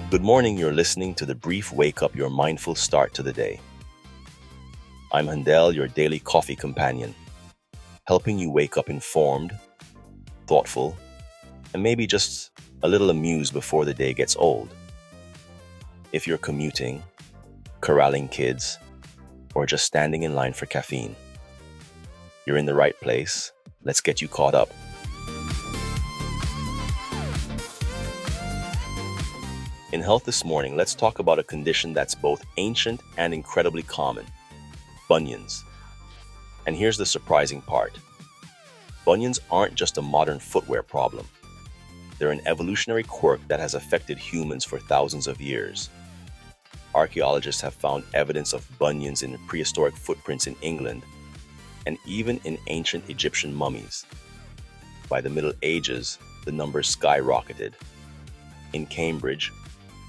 Good morning, you're listening to the brief wake up, your mindful start to the day. I'm Handel, your daily coffee companion, helping you wake up informed, thoughtful, and maybe just a little amused before the day gets old. If you're commuting, corralling kids, or just standing in line for caffeine, you're in the right place. Let's get you caught up. In Health this morning, let's talk about a condition that's both ancient and incredibly common: bunions. And here's the surprising part. Bunions aren't just a modern footwear problem. They're an evolutionary quirk that has affected humans for thousands of years. Archaeologists have found evidence of bunions in prehistoric footprints in England and even in ancient Egyptian mummies. By the Middle Ages, the numbers skyrocketed. In Cambridge,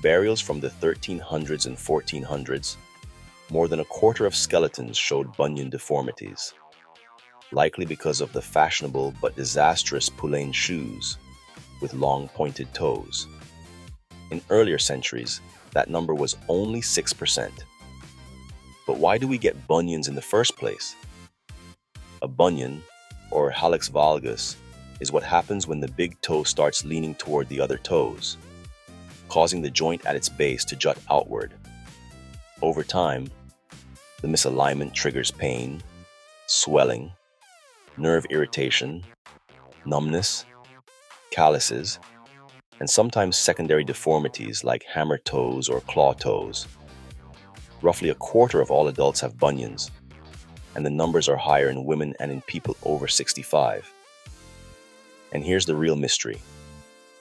burials from the 1300s and 1400s, more than a quarter of skeletons showed bunion deformities, likely because of the fashionable but disastrous poulain shoes with long pointed toes. In earlier centuries, that number was only 6%. But why do we get bunions in the first place? A bunion, or hallux valgus, is what happens when the big toe starts leaning toward the other toes, causing the joint at its base to jut outward. Over time, the misalignment triggers pain, swelling, nerve irritation, numbness, calluses, and sometimes secondary deformities like hammer toes or claw toes. Roughly a quarter of all adults have bunions, and the numbers are higher in women and in people over 65. And here's the real mystery.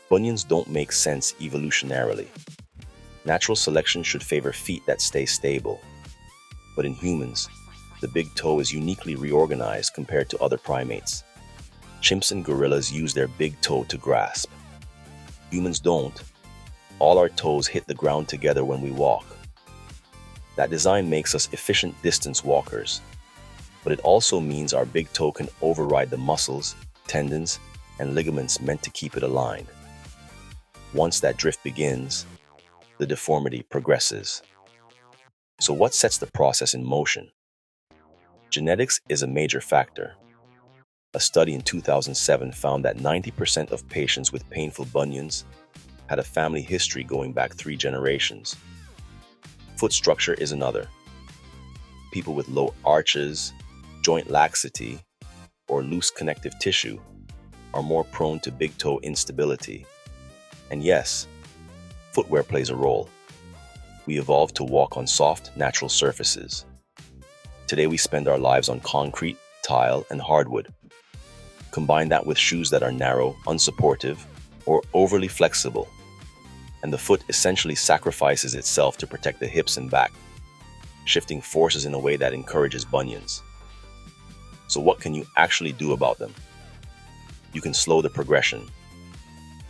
Bunions don't make sense evolutionarily. Natural selection should favor feet that stay stable. But in humans, the big toe is uniquely reorganized compared to other primates. Chimps and gorillas use their big toe to grasp. Humans don't. All our toes hit the ground together when we walk. That design makes us efficient distance walkers. But it also means our big toe can override the muscles, tendons, and ligaments meant to keep it aligned. Once that drift begins, the deformity progresses. So what sets the process in motion? Genetics is a major factor. A study in 2007 found that 90% of patients with painful bunions had a family history going back 3 generations. Foot structure is another. People with low arches, joint laxity, or loose connective tissue are more prone to big toe instability. And yes, footwear plays a role. We evolved to walk on soft, natural surfaces. Today we spend our lives on concrete, tile, and hardwood. Combine that with shoes that are narrow, unsupportive, or overly flexible, and the foot essentially sacrifices itself to protect the hips and back, shifting forces in a way that encourages bunions. So what can you actually do about them? You can slow the progression.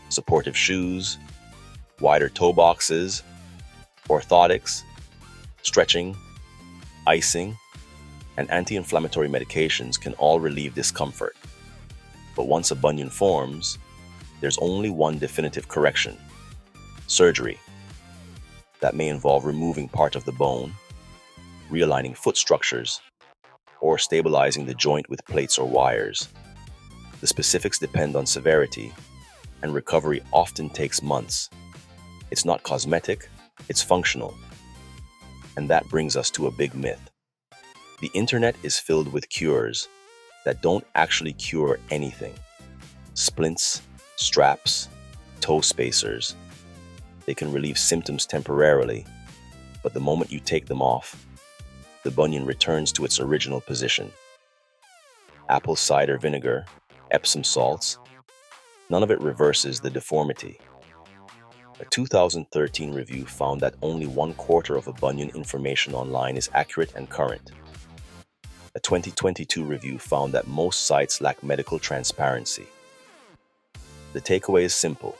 Supportive shoes, wider toe boxes, orthotics, stretching, icing, and anti-inflammatory medications can all relieve discomfort. But once a bunion forms, there's only one definitive correction: surgery. That may involve removing part of the bone, realigning foot structures, or stabilizing the joint with plates or wires. The specifics depend on severity, and recovery often takes months. It's not cosmetic, it's functional. And that brings us to a big myth. The internet is filled with cures that don't actually cure anything. Splints, straps, toe spacers. They can relieve symptoms temporarily, but the moment you take them off, the bunion returns to its original position. Apple cider vinegar, Epsom salts, none of it reverses the deformity. A 2013 review found that only 1/4 of a bunion information online is accurate and current. A 2022 review found that most sites lack medical transparency. The takeaway is simple.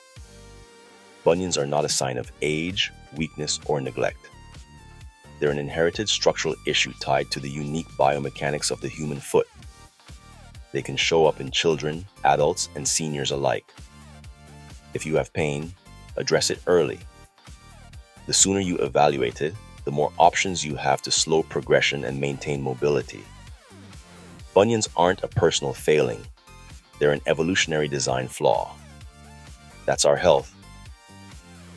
Bunions are not a sign of age, weakness, or neglect. They're an inherited structural issue tied to the unique biomechanics of the human foot. They can show up in children, adults, and seniors alike. If you have pain, address it early. The sooner you evaluate it, the more options you have to slow progression and maintain mobility. Bunions aren't a personal failing, they're an evolutionary design flaw. That's our health.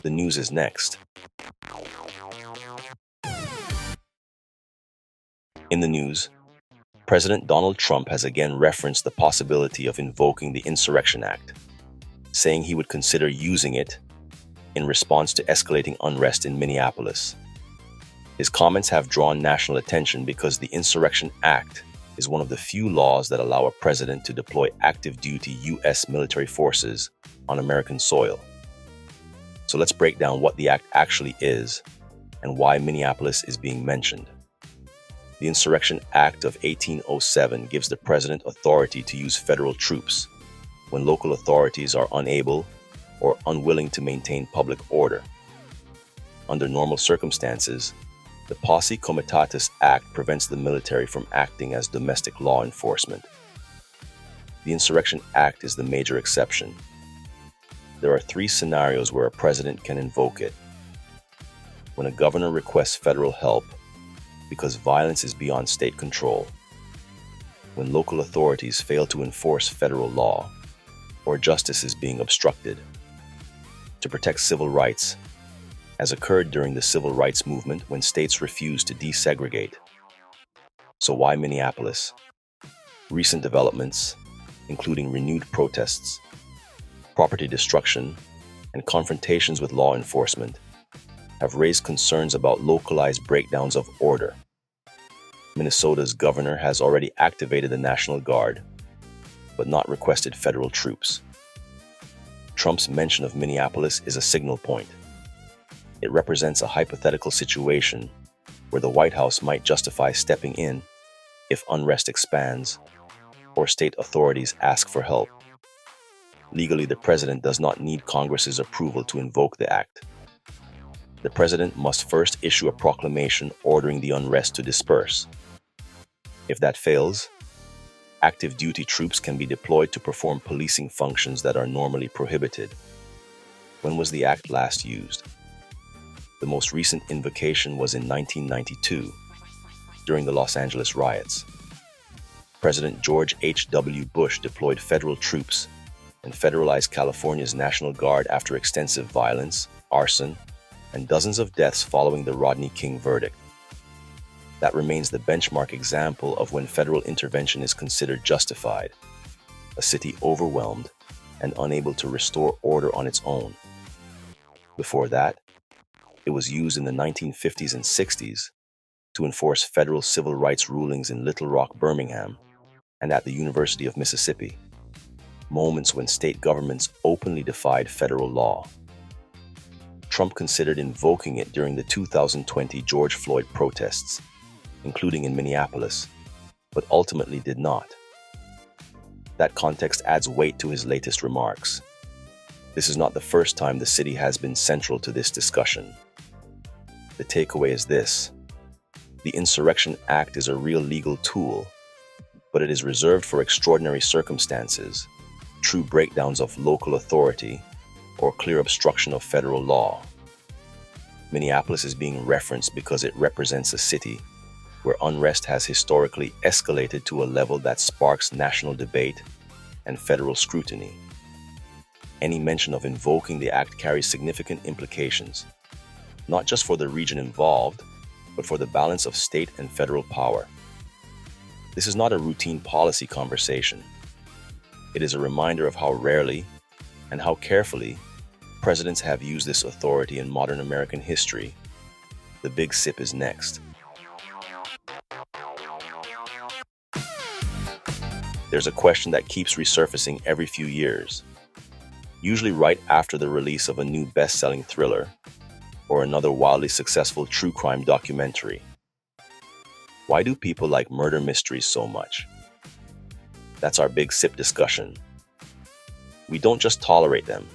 The news is next. In the news, President Donald Trump has again referenced the possibility of invoking the Insurrection Act, saying he would consider using it in response to escalating unrest in Minneapolis. His comments have drawn national attention because the Insurrection Act is one of the few laws that allow a president to deploy active duty U.S. military forces on American soil. So let's break down what the act actually is and why Minneapolis is being mentioned. The Insurrection Act of 1807 gives the president authority to use federal troops when local authorities are unable or unwilling to maintain public order. Under normal circumstances, the Posse Comitatus Act prevents the military from acting as domestic law enforcement. The Insurrection Act is the major exception. There are 3 scenarios where a president can invoke it. When a governor requests federal help because violence is beyond state control, when local authorities fail to enforce federal law, or justice is being obstructed, to protect civil rights, as occurred during the civil rights movement when states refused to desegregate. So why Minneapolis? Recent developments, including renewed protests, property destruction, and confrontations with law enforcement, have raised concerns about localized breakdowns of order. Minnesota's governor has already activated the National Guard, but not requested federal troops. Trump's mention of Minneapolis is a signal point. It represents a hypothetical situation where the White House might justify stepping in if unrest expands or state authorities ask for help. Legally, the president does not need Congress's approval to invoke the act. The president must first issue a proclamation ordering the unrest to disperse. If that fails, active duty troops can be deployed to perform policing functions that are normally prohibited. When was the act last used? The most recent invocation was in 1992, during the Los Angeles riots. President George H.W. Bush deployed federal troops and federalized California's National Guard after extensive violence, arson, and dozens of deaths following the Rodney King verdict. That remains the benchmark example of when federal intervention is considered justified, a city overwhelmed and unable to restore order on its own. Before that, it was used in the 1950s and 60s to enforce federal civil rights rulings in Little Rock, Birmingham, and at the University of Mississippi, moments when state governments openly defied federal law. Trump considered invoking it during the 2020 George Floyd protests, including in Minneapolis, but ultimately did not. That context adds weight to his latest remarks. This is not the first time the city has been central to this discussion. The takeaway is this: the Insurrection Act is a real legal tool, but it is reserved for extraordinary circumstances, true breakdowns of local authority, or clear obstruction of federal law. Minneapolis is being referenced because it represents a city where unrest has historically escalated to a level that sparks national debate and federal scrutiny. Any mention of invoking the act carries significant implications, not just for the region involved, but for the balance of state and federal power. This is not a routine policy conversation. It is a reminder of how rarely and how carefully presidents have used this authority in modern American history. The big sip is next. There's a question that keeps resurfacing every few years, usually right after the release of a new best-selling thriller or another wildly successful true crime documentary. Why do people like murder mysteries so much? That's our big sip discussion. We don't just tolerate them.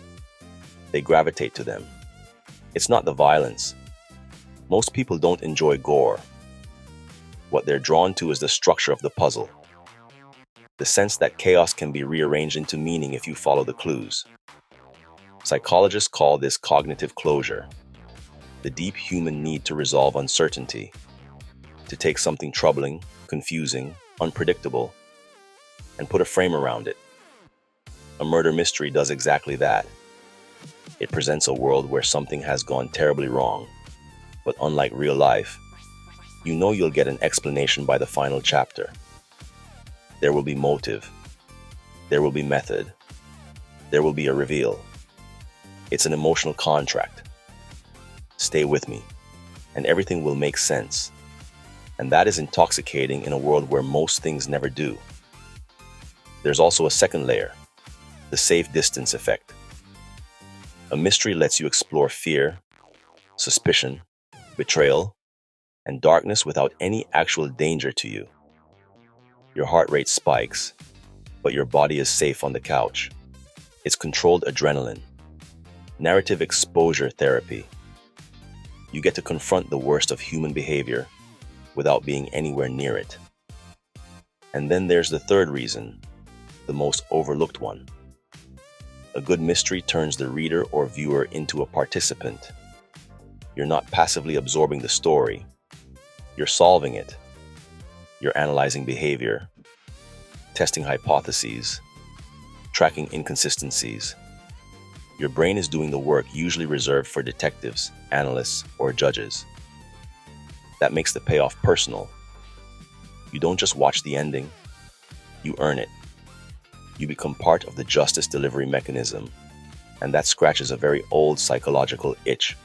They gravitate to them. It's not the violence. Most people don't enjoy gore. What they're drawn to is the structure of the puzzle. The sense that chaos can be rearranged into meaning if you follow the clues. Psychologists call this cognitive closure. the deep human need to resolve uncertainty, to take something troubling, confusing, unpredictable, and put a frame around it. A murder mystery does exactly that. It presents a world where something has gone terribly wrong, but unlike real life, you know you'll get an explanation by the final chapter. There will be motive, there will be method, there will be a reveal. It's an emotional contract. Stay with me, and everything will make sense. And that is intoxicating in a world where most things never do. There's also a second layer, the safe distance effect. A mystery lets you explore fear, suspicion, betrayal, and darkness without any actual danger to you. Your heart rate spikes, but your body is safe on the couch. It's controlled adrenaline, narrative exposure therapy. You get to confront the worst of human behavior without being anywhere near it. And then there's the third reason, the most overlooked one. A good mystery turns the reader or viewer into a participant. You're not passively absorbing the story. You're solving it. You're analyzing behavior, testing hypotheses, tracking inconsistencies. Your brain is doing the work usually reserved for detectives, analysts, or judges. That makes the payoff personal. You don't just watch the ending, you earn it. You become part of the justice delivery mechanism, and that scratches a very old psychological itch,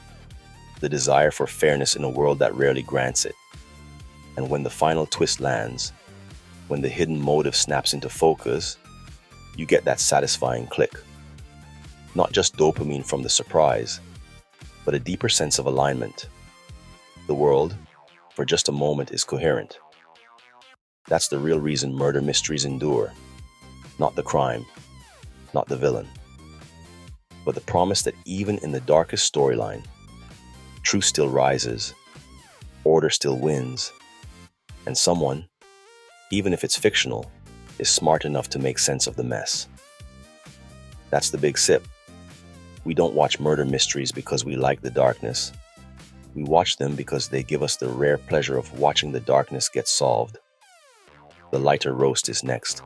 the desire for fairness in a world that rarely grants it. And when the final twist lands, when the hidden motive snaps into focus, you get that satisfying click. Not just dopamine from the surprise, but a deeper sense of alignment. The world, for just a moment, is coherent. That's the real reason murder mysteries endure. Not the crime, not the villain, but the promise that even in the darkest storyline, truth still rises, order still wins, and someone, even if it's fictional, is smart enough to make sense of the mess. That's the big sip. We don't watch murder mysteries because we like the darkness. We watch them because they give us the rare pleasure of watching the darkness get solved. The lighter roast is next.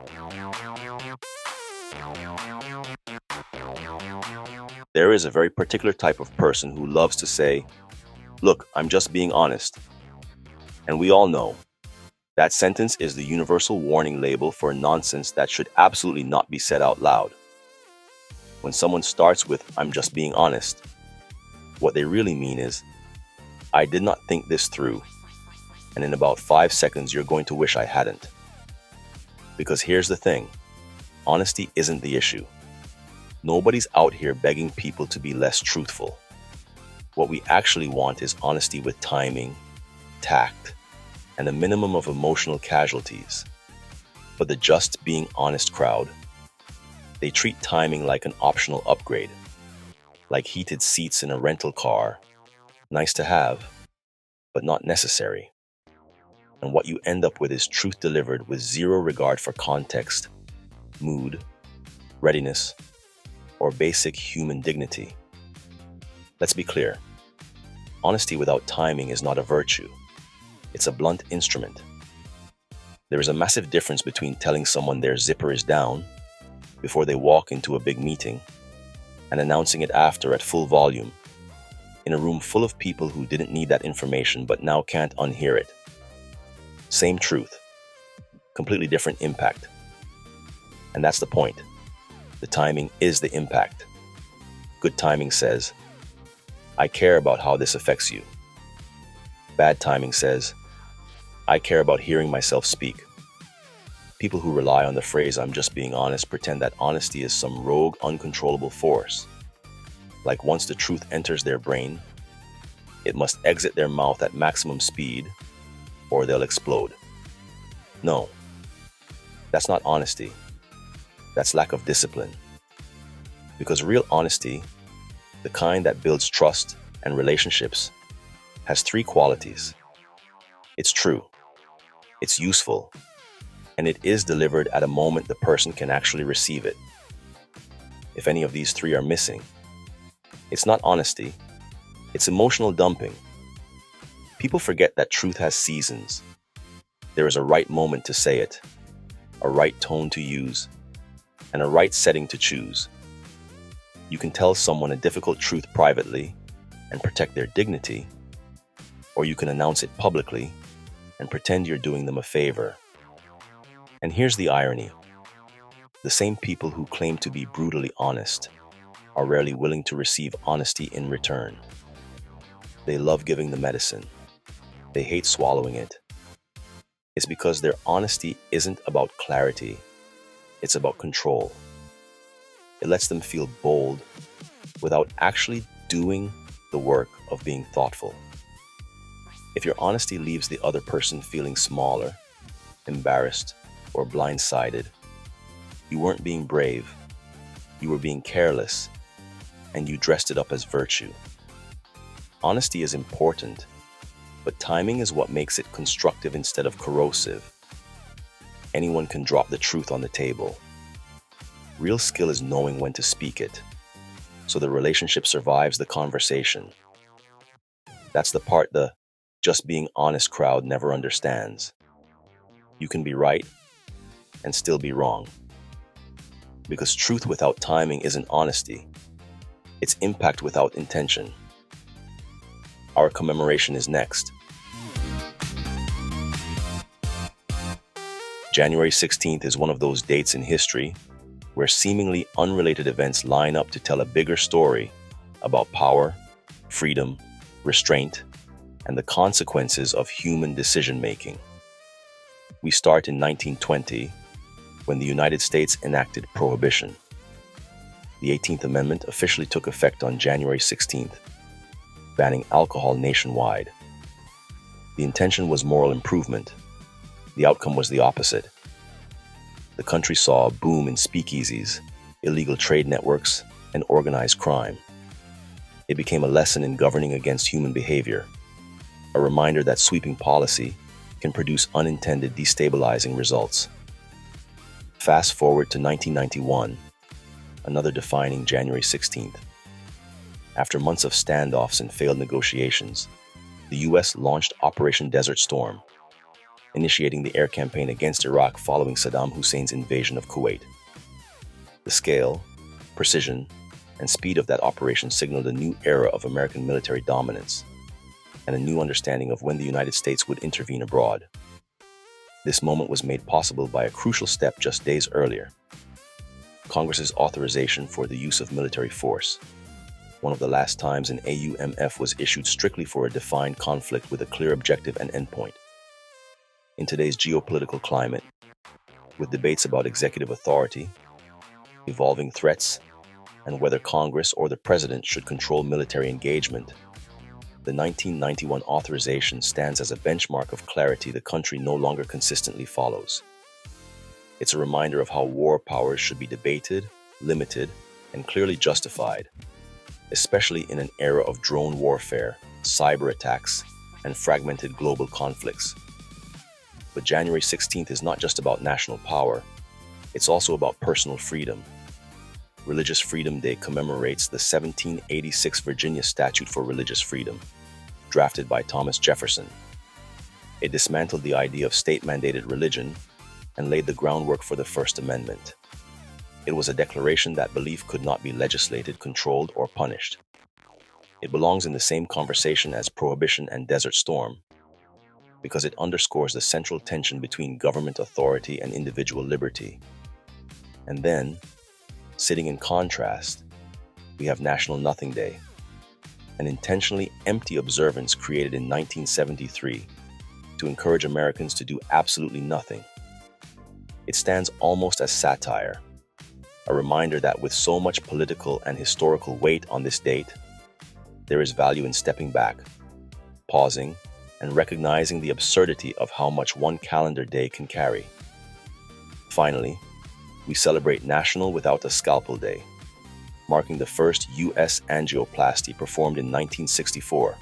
There is a very particular type of person who loves to say, "Look, I'm just being honest." And we all know that sentence is the universal warning label for nonsense that should absolutely not be said out loud. When someone starts with, "I'm just being honest," what they really mean is, "I did not think this through, and in about 5 seconds you're going to wish I hadn't." Because here's the thing, honesty isn't the issue. Nobody's out here begging people to be less truthful. What we actually want is honesty with timing, tact, and a minimum of emotional casualties. But the just being honest crowd, they treat timing like an optional upgrade, like heated seats in a rental car, nice to have, but not necessary. And what you end up with is truth delivered with zero regard for context, mood, readiness, or basic human dignity. Let's be clear. Honesty without timing is not a virtue. It's a blunt instrument. There is a massive difference between telling someone their zipper is down before they walk into a big meeting and announcing it after at full volume in a room full of people who didn't need that information but now can't unhear it. Same truth, completely different impact. And that's the point. The timing is the impact. Good timing says, "I care about how this affects you." Bad timing says, "I care about hearing myself speak." People who rely on the phrase "I'm just being honest" pretend that honesty is some rogue, uncontrollable force. Like once the truth enters their brain, it must exit their mouth at maximum speed or they'll explode. No, that's not honesty. That's lack of discipline. Because real honesty, the kind that builds trust and relationships, has 3 qualities. It's true, it's useful, and it is delivered at a moment the person can actually receive it. If any of these 3 are missing, it's not honesty, It's emotional dumping. People forget that truth has seasons. There is a right moment to say it, a right tone to use, and a right setting to choose. You can tell someone a difficult truth privately and protect their dignity, or you can announce it publicly and pretend you're doing them a favor. And here's the irony. The same people who claim to be brutally honest are rarely willing to receive honesty in return. They love giving the medicine. They hate swallowing it. It's because their honesty isn't about clarity. It's about control. It lets them feel bold without actually doing the work of being thoughtful. If your honesty leaves the other person feeling smaller, embarrassed, or blindsided, you weren't being brave, you were being careless, and you dressed it up as virtue. Honesty is important, but timing is what makes it constructive instead of corrosive. Anyone can drop the truth on the table. Real skill is knowing when to speak it, so the relationship survives the conversation. That's the part the just being honest crowd never understands. You can be right and still be wrong. Because truth without timing isn't honesty. It's impact without intention. Our commemoration is next. January 16th is one of those dates in history where seemingly unrelated events line up to tell a bigger story about power, freedom, restraint, and the consequences of human decision-making. We start in 1920, when the United States enacted Prohibition. The 18th Amendment officially took effect on January 16th, banning alcohol nationwide. The intention was moral improvement. The outcome was the opposite. The country saw a boom in speakeasies, illegal trade networks, and organized crime. It became a lesson in governing against human behavior, a reminder that sweeping policy can produce unintended destabilizing results. Fast forward to 1991, another defining January 16th. After months of standoffs and failed negotiations, the U.S. launched Operation Desert Storm, initiating the air campaign against Iraq following Saddam Hussein's invasion of Kuwait. The scale, precision, and speed of that operation signaled a new era of American military dominance and a new understanding of when the United States would intervene abroad. This moment was made possible by a crucial step just days earlier: Congress's authorization for the use of military force, one of the last times an AUMF was issued strictly for a defined conflict with a clear objective and endpoint. In today's geopolitical climate, with debates about executive authority, evolving threats, and whether Congress or the President should control military engagement, the 1991 authorization stands as a benchmark of clarity the country no longer consistently follows. It's a reminder of how war powers should be debated, limited, and clearly justified, especially in an era of drone warfare, cyber attacks, and fragmented global conflicts. But January 16th is not just about national power, it's also about personal freedom. Religious Freedom Day commemorates the 1786 Virginia Statute for Religious Freedom, drafted by Thomas Jefferson. It dismantled the idea of state-mandated religion and laid the groundwork for the First Amendment. It was a declaration that belief could not be legislated, controlled, or punished. It belongs in the same conversation as Prohibition and Desert Storm, because it underscores the central tension between government authority and individual liberty. And then, sitting in contrast, we have National Nothing Day, an intentionally empty observance created in 1973 to encourage Americans to do absolutely nothing. It stands almost as satire, a reminder that with so much political and historical weight on this date, there is value in stepping back, pausing, and recognizing the absurdity of how much one calendar day can carry. Finally, we celebrate National Without a Scalpel Day, marking the first U.S. angioplasty performed in 1964,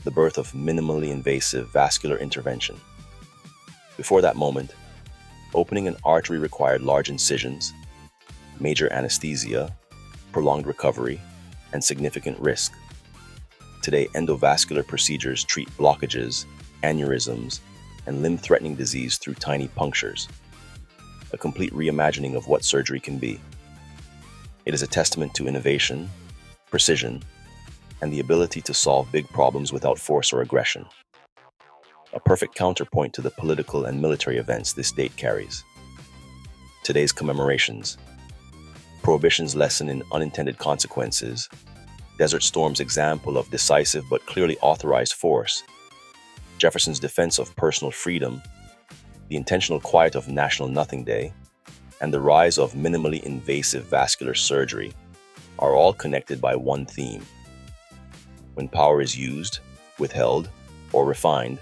the birth of minimally invasive vascular intervention. Before that moment, opening an artery required large incisions, major anesthesia, prolonged recovery, and significant risk. Today, endovascular procedures treat blockages, aneurysms, and limb-threatening disease through tiny punctures, a complete reimagining of what surgery can be. It is a testament to innovation, precision, and the ability to solve big problems without force or aggression. A perfect counterpoint to the political and military events this date carries. Today's commemorations. Prohibition's lesson in unintended consequences. Desert Storm's example of decisive but clearly authorized force. Jefferson's defense of personal freedom. The intentional quiet of National Nothing Day. And the rise of minimally invasive vascular surgery are all connected by one theme. When power is used, withheld, or refined,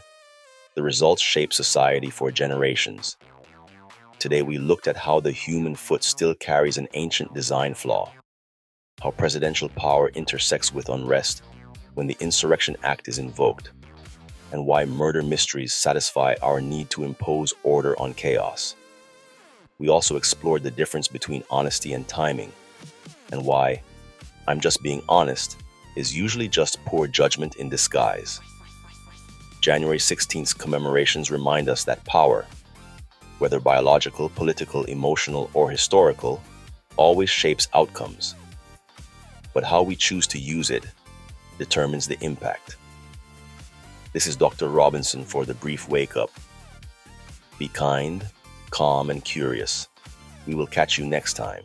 the results shape society for generations. Today we looked at how the human foot still carries an ancient design flaw, how presidential power intersects with unrest when the Insurrection Act is invoked, and why murder mysteries satisfy our need to impose order on chaos. We also explored the difference between honesty and timing, and why "I'm just being honest" is usually just poor judgment in disguise. January 16th commemorations remind us that power, whether biological, political, emotional, or historical, always shapes outcomes. But how we choose to use it determines the impact. This is Dr. Robinson for the Brief Wake Up. Be kind, calm, and curious. We will catch you next time.